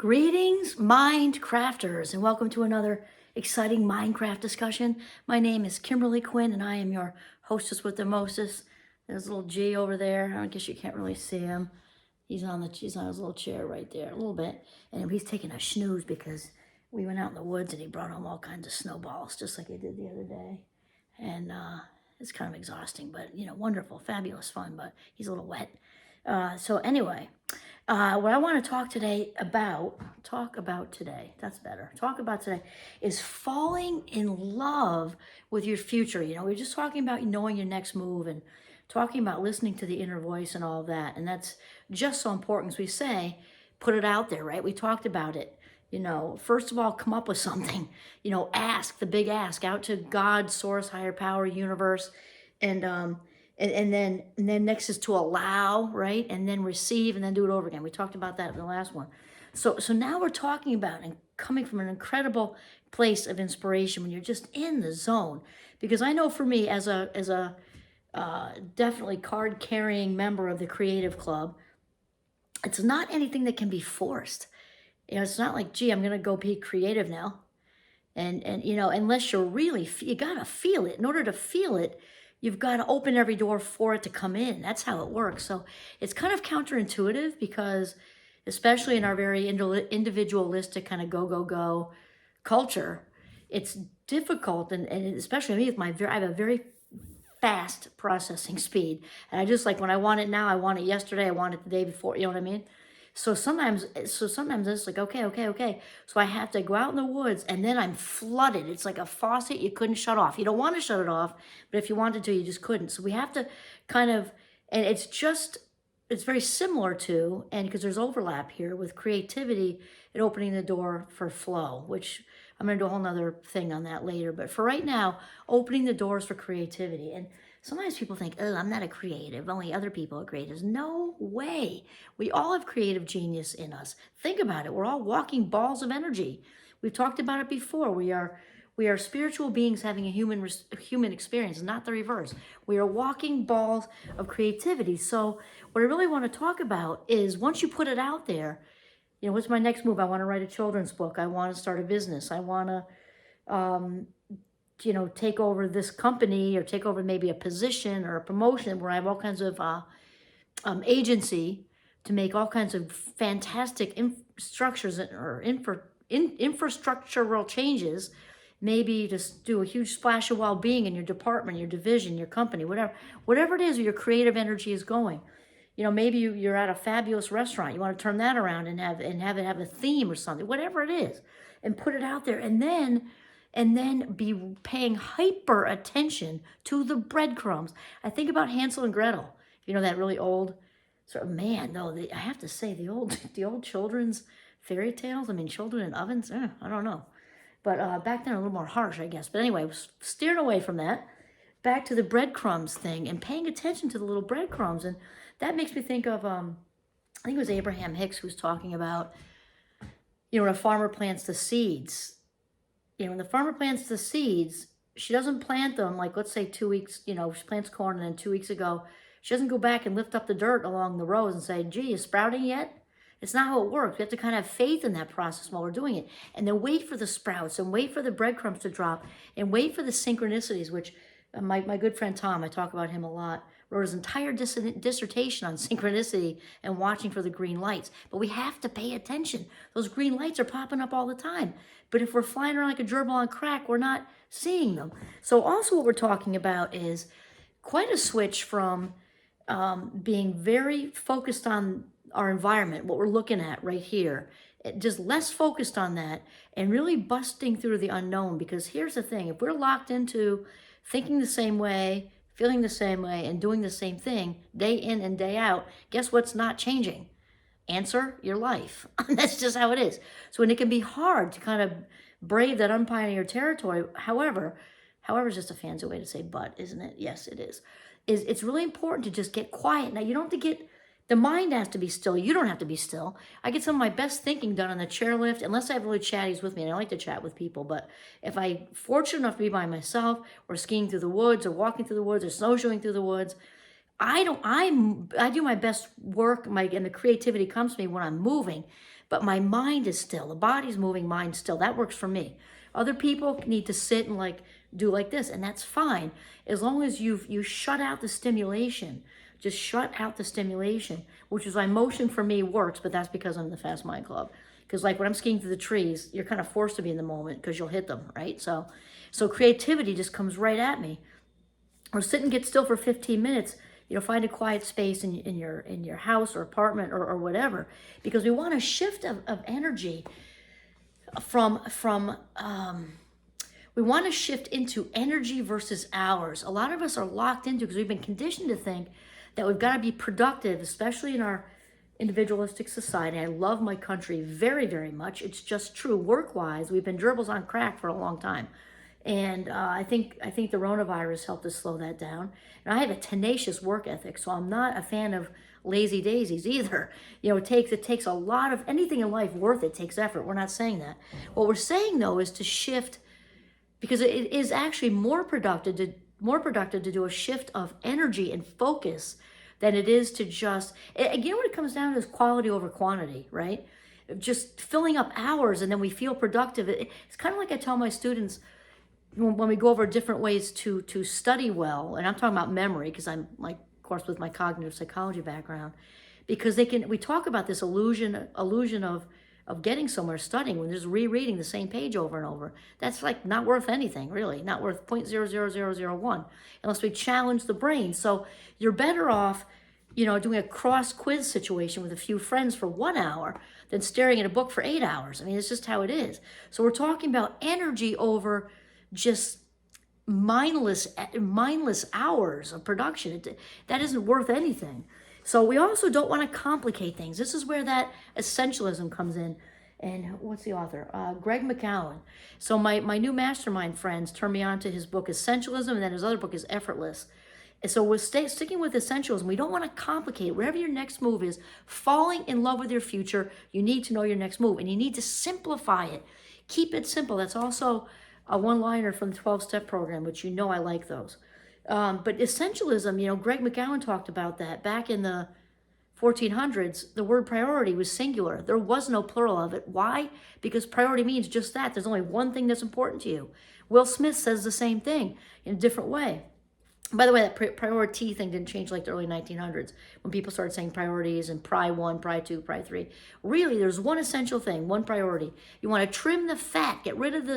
Greetings, Mindcrafters, and welcome to another exciting Minecraft discussion. My name is Kimberly Quinn, and I am your hostess with the mostest. There's a little G over there. I guess you can't really see him. He's on his little chair right there, a little bit, and he's taking a snooze because we went out in the woods and he brought home all kinds of snowballs, just like he did the other day. And it's kind of exhausting, but wonderful, fabulous fun. But he's a little wet. So anyway. What I want to talk about today is falling in love with your future. We're just talking about knowing your next move and talking about listening to the inner voice and all of that. And that's just so important. As we say, put it out there, right? We talked about it. First of all, come up with something, ask the big ask out to God, source, higher power, universe. And then next is to allow, right? And then receive, and then do it over again. We talked about that in the last one. So now we're talking about and coming from an incredible place of inspiration when you're just in the zone. Because I know for me, as a definitely card-carrying member of the Creative Club, it's not anything that can be forced. It's not like, gee, I'm gonna go be creative now. And unless you're really, you gotta feel it. In order to feel it, you've got to open every door for it to come in. That's how it works. So it's kind of counterintuitive because, especially in our very individualistic kind of go culture, it's difficult. And especially me, I have a very fast processing speed. And I just like when I want it now, I want it yesterday, I want it the day before. You know what I mean? So sometimes it's like, okay. So I have to go out in the woods and then I'm flooded. It's like a faucet you couldn't shut off. You don't want to shut it off, but if you wanted to, you just couldn't. So we have to kind of, and it's very similar to, and because there's overlap here with creativity and opening the door for flow, which I'm going to do a whole nother thing on that later. But for right now, opening the doors for creativity. And sometimes people think, oh, I'm not a creative. Only other people are creatives. No way. We all have creative genius in us. Think about it. We're all walking balls of energy. We've talked about it before. We are spiritual beings having a human experience, not the reverse. We are walking balls of creativity. So what I really want to talk about is once you put it out there, what's my next move? I want to write a children's book. I want to start a business. I want to take over this company or take over maybe a position or a promotion where I have all kinds of agency to make all kinds of fantastic structures or infrastructural changes, maybe just do a huge splash of well-being in your department, your division, your company, whatever it is where your creative energy is going. Maybe you're at a fabulous restaurant. You want to turn that around and have it have a theme or something, whatever it is, and put it out there. And then be paying hyper attention to the breadcrumbs. I think about Hansel and Gretel. That really old sort of, man, no, I have to say the old children's fairy tales. I mean, children in ovens, I don't know. But back then a little more harsh, I guess. But anyway, steering away from that, back to the breadcrumbs thing and paying attention to the little breadcrumbs. And that makes me think of, I think it was Abraham Hicks who was talking about, when a farmer plants the seeds, when the farmer plants the seeds, she doesn't plant them like, let's say 2 weeks, she plants corn and then 2 weeks ago, she doesn't go back and lift up the dirt along the rows and say, gee, is sprouting yet? It's not how it works. We have to kind of have faith in that process while we're doing it. And then wait for the sprouts and wait for the breadcrumbs to drop and wait for the synchronicities, which my good friend Tom, I talk about him a lot, wrote his entire dissertation on synchronicity and watching for the green lights. But we have to pay attention. Those green lights are popping up all the time. But if we're flying around like a gerbil on crack, we're not seeing them. So also what we're talking about is quite a switch from being very focused on our environment, what we're looking at right here, just less focused on that and really busting through the unknown. Because here's the thing, if we're locked into thinking the same way, feeling the same way, and doing the same thing day in and day out, guess what's not changing? Answer, your life. That's just how it is. So when it can be hard to kind of brave that unpioneered territory, however is just a fancy way to say but, isn't it? Yes, it is. It's really important to just get quiet. Now, you don't have to get, the mind has to be still. You don't have to be still. I get some of my best thinking done on the chairlift, unless I have really chatties with me, and I like to chat with people. But if I'm fortunate enough to be by myself, or skiing through the woods, or walking through the woods, or snowshoeing through the woods, I do my best work, and the creativity comes to me when I'm moving. but my mind is still. The body's moving, mind still. That works for me. Other people need to sit and like do like this, and that's fine as long as you shut out the stimulation. Just shut out the stimulation, which is why motion for me works, but that's because I'm in the Fast Mind Club. Because like when I'm skiing through the trees, you're kind of forced to be in the moment because you'll hit them, right? So creativity just comes right at me. Or sit and get still for 15 minutes. Find a quiet space in your house or apartment or whatever, because we want a shift of energy we want to shift into energy versus hours. A lot of us are locked into, because we've been conditioned to think that we've got to be productive, especially in our individualistic society. I love my country very, very much. It's just true. Work-wise, we've been gerbils on crack for a long time. And I think the coronavirus helped us slow that down. And I have a tenacious work ethic, so I'm not a fan of lazy daisies either. It takes a lot of anything in life worth it takes effort. We're not saying that. What we're saying though is to shift, because it is actually more productive to do a shift of energy and focus than it is to just, again, what it comes down to is quality over quantity, right? Just filling up hours and then we feel productive. It's kind of like I tell my students when we go over different ways to study well, and I'm talking about memory because I'm like, of course, with my cognitive psychology background, because we talk about this illusion of getting somewhere studying when there's rereading the same page over and over. That's like not worth anything, really, not worth 0.00001 unless we challenge the brain. So you're better off, doing a cross quiz situation with a few friends for 1 hour than staring at a book for 8 hours. I mean, it's just how it is. So we're talking about energy over just mindless hours of production. That isn't worth anything. So we also don't want to complicate things. This is where that essentialism comes in. And what's the author? Greg McKeown. So my new mastermind friends turned me on to his book Essentialism, and then his other book is Effortless. And so we're sticking with essentialism. We don't want to complicate it. Wherever your next move is, falling in love with your future, you need to know your next move, and you need to simplify it. Keep it simple. That's also a one-liner from the 12-step program, which I like those. But essentialism, Greg McKeown talked about that back in the 1400s. The word priority was singular. There was no plural of it. Why? Because priority means just that. There's only one thing that's important to you. Will Smith says the same thing in a different way. By the way, that priority thing didn't change like the early 1900s when people started saying priorities and Pri 1, Pri 2, Pri 3. Really, there's one essential thing, one priority. You want to trim the fat, get rid of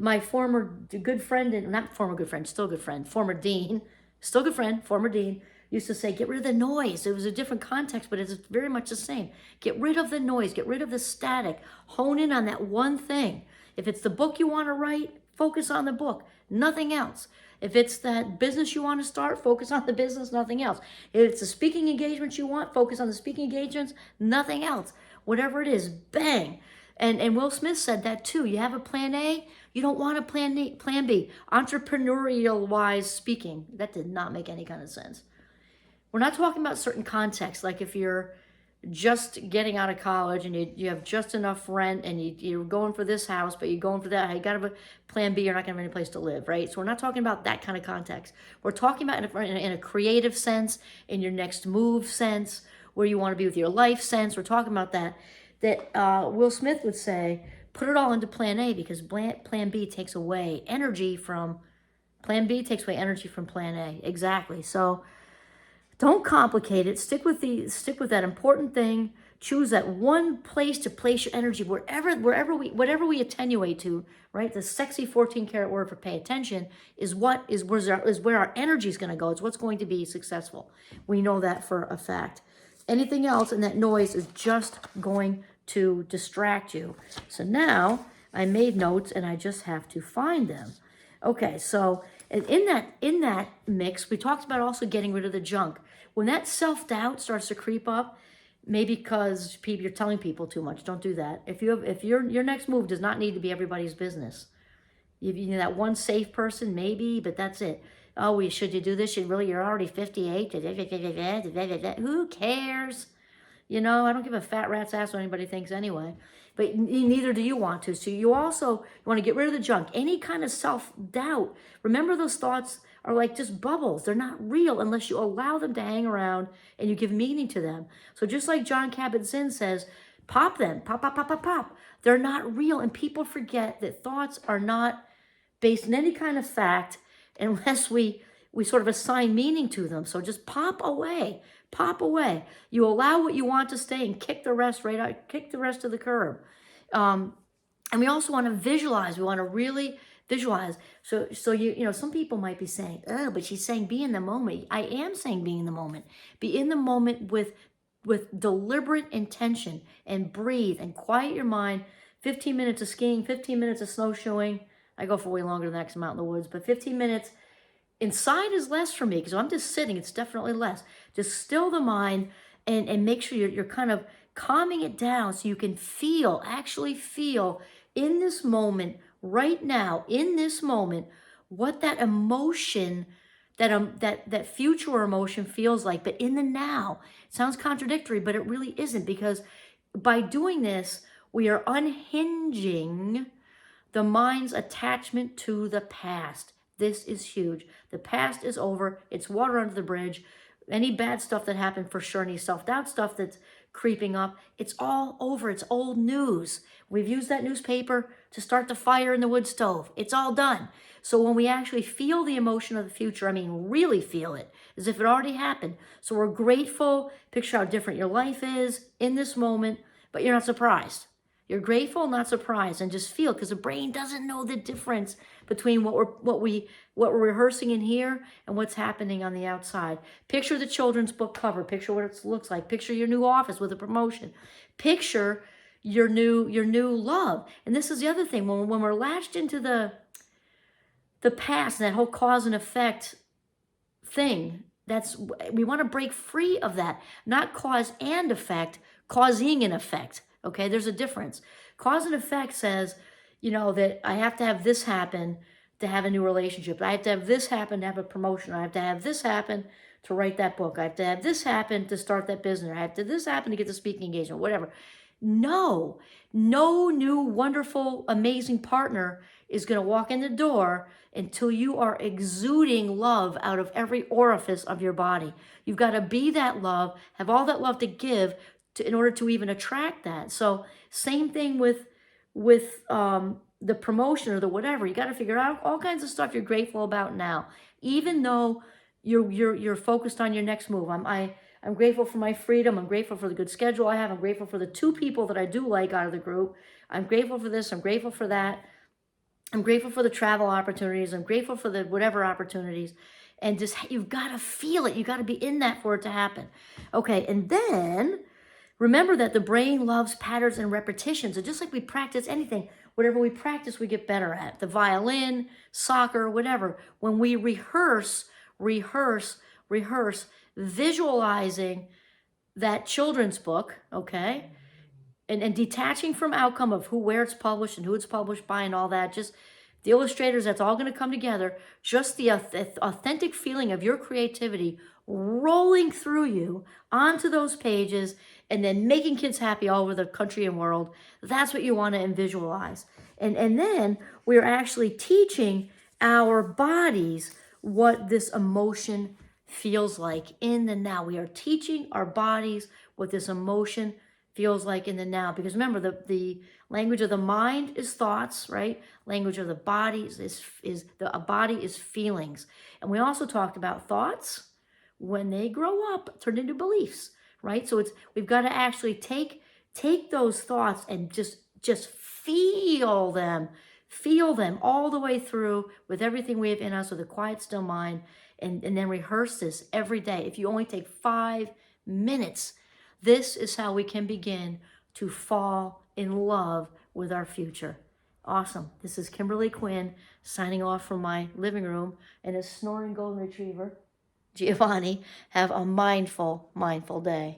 my former good friend, and not former good friend, still good friend, former dean, still good friend, former dean, used to say, get rid of the noise. It was a different context, but it's very much the same. Get rid of the noise, get rid of the static, hone in on that one thing. If it's the book you want to write, focus on the book, nothing else. If it's that business you want to start, focus on the business, nothing else. If it's the speaking engagements you want, focus on the speaking engagements, nothing else. Whatever it is, bang. And Will Smith said that too. You have a plan A, you don't want a plan B. Entrepreneurial-wise speaking, that did not make any kind of sense. We're not talking about certain contexts, like if you're just getting out of college and you have just enough rent and you're going for this house, but you're going for that, you got to have a plan B, you're not going to have any place to live, right? So we're not talking about that kind of context. We're talking about in a creative sense, in your next move sense, where you want to be with your life sense. We're talking about that Will Smith would say, put it all into plan A, because plan B takes away energy from plan A. Exactly. So don't complicate it. Stick with that important thing. Choose that one place to place your energy whatever we attenuate to, right? The sexy 14-karat word for pay attention is where our energy is going to go. It's what's going to be successful. We know that for a fact. Anything else in that noise is just going to distract you. So now I made notes and I just have to find them. Okay, so in that mix, we talked about also getting rid of the junk. When that self-doubt starts to creep up, maybe because you're telling people too much, don't do that. If your next move does not need to be everybody's business. You know, that one safe person, maybe, but that's it. Oh, should you do this? You're already 58. Who cares? I don't give a fat rat's ass what anybody thinks anyway. But neither do you want to. So you want to get rid of the junk. Any kind of self-doubt. Remember, those thoughts are like just bubbles. They're not real unless you allow them to hang around and you give meaning to them. So just like Jon Kabat-Zinn says, Pop them. Pop, pop, pop, pop, pop. They're not real. And people forget that thoughts are not based in any kind of fact unless we sort of assign meaning to them. So just pop away. Pop away. You allow what you want to stay and kick the rest right out, kick the rest to the curb. And we also want to visualize. We want to really visualize. So you know, some people might be saying, oh, but she's saying be in the moment. I am saying be in the moment. Be in the moment with deliberate intention, and breathe and quiet your mind. 15 minutes of skiing, 15 minutes of snowshoeing. I go for way longer than that because I'm out in the woods, but 15 minutes inside is less for me because I'm just sitting. It's definitely less. Just still the mind and make sure you're kind of calming it down so you can feel, actually feel in this moment, right now, in this moment, what that emotion, that future emotion feels like, but in the now. It sounds contradictory, but it really isn't, because by doing this, we are unhinging the mind's attachment to the past. This is huge. The past is over. It's water under the bridge. Any bad stuff that happened, for sure, any self-doubt stuff that's creeping up, it's all over. It's old news. We've used that newspaper to start the fire in the wood stove. It's all done. So when we actually feel the emotion of the future, I mean really feel it, as if it already happened. So we're grateful. Picture how different your life is in this moment, but you're not surprised. You're grateful, not surprised, and just feel, because the brain doesn't know the difference between what we're rehearsing in here and what's happening on the outside. Picture the children's book cover. Picture what it looks like. Picture your new office with a promotion. Picture your new love. And this is the other thing, when we're latched into the past and that whole cause and effect thing, we want to break free of that. Not cause and effect, causing an effect. Okay, there's a difference. Cause and effect says, you know, that I have to have this happen to have a new relationship. I have to have this happen to have a promotion. I have to have this happen to write that book. I have to have this happen to start that business. I have to this happen to get the speaking engagement, whatever. No new wonderful, amazing partner is going to walk in the door until you are exuding love out of every orifice of your body. You've got to be that love, have all that love to give in order to even attract that. So same thing with the promotion or the whatever. You got to figure out all kinds of stuff you're grateful about now, even though you're focused on your next move. I'm grateful for my freedom. I'm grateful for the good schedule I have. I'm grateful for the 2 people that I do like out of the group. I'm grateful for this. I'm grateful for that. I'm grateful for the travel opportunities. I'm grateful for the whatever opportunities. And just, you've got to feel it. You got to be in that for it to happen. Okay, and then remember that the brain loves patterns and repetitions. And just like we practice anything, whatever we practice, we get better at. The violin, soccer, whatever. When we rehearse, visualizing that children's book, okay, and detaching from outcome of where it's published and who it's published by and all that, just the illustrators, that's all going to come together. Just the authentic feeling of your creativity rolling through you onto those pages, and then making kids happy all over the country and world. That's what you want to visualize. And then we're actually teaching our bodies what this emotion feels like in the now. We are teaching our bodies what this emotion feels like in the now. Because remember, the language of the mind is thoughts, right? Language of the body is a body is feelings. And we also talked about thoughts, when they grow up, turn into beliefs, right? So we've got to actually take those thoughts and just feel them all the way through with everything we have in us, with a quiet, still mind, and then rehearse this every day. If you only take 5 minutes, this is how we can begin to fall in love with our future. Awesome. This is Kimberly Quinn signing off from my living room, and a snoring golden retriever, Giovanni. Have a mindful day.